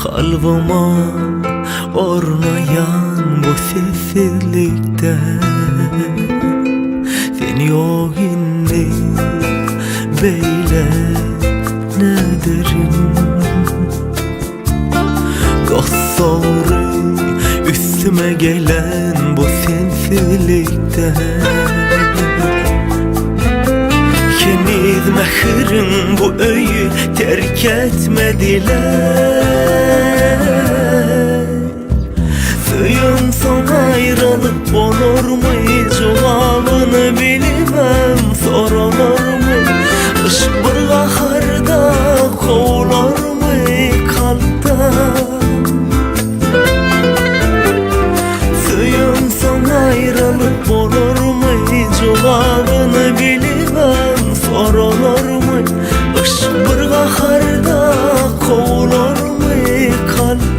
Kalbıma ornayan bu sessizlikte sen yok indi beyle ne derim. Dostları üstüme gelen bu sensizlikte Keniz mehirin bu öyü terk etmediler. Suyun son ayrılıp olur mu? Cevabını bilmem, sorulur mu? Kış bir baharda kovulur mu kalpten? Suyun son ayrılıp olur mu? Cevabını bilmem, sorulur mu? Kış bir baharda kovulur mu kalpten?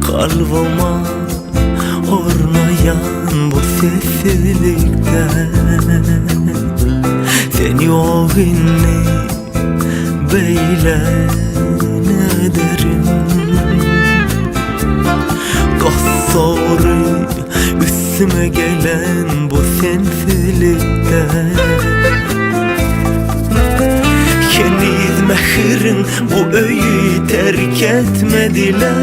Kalbıma ornayan bu sessizlikte sen yok inni beyle ne derim. Dostları üstüme gelen bu sensizlikte Keniz mehirin bu öyü terk etmediler.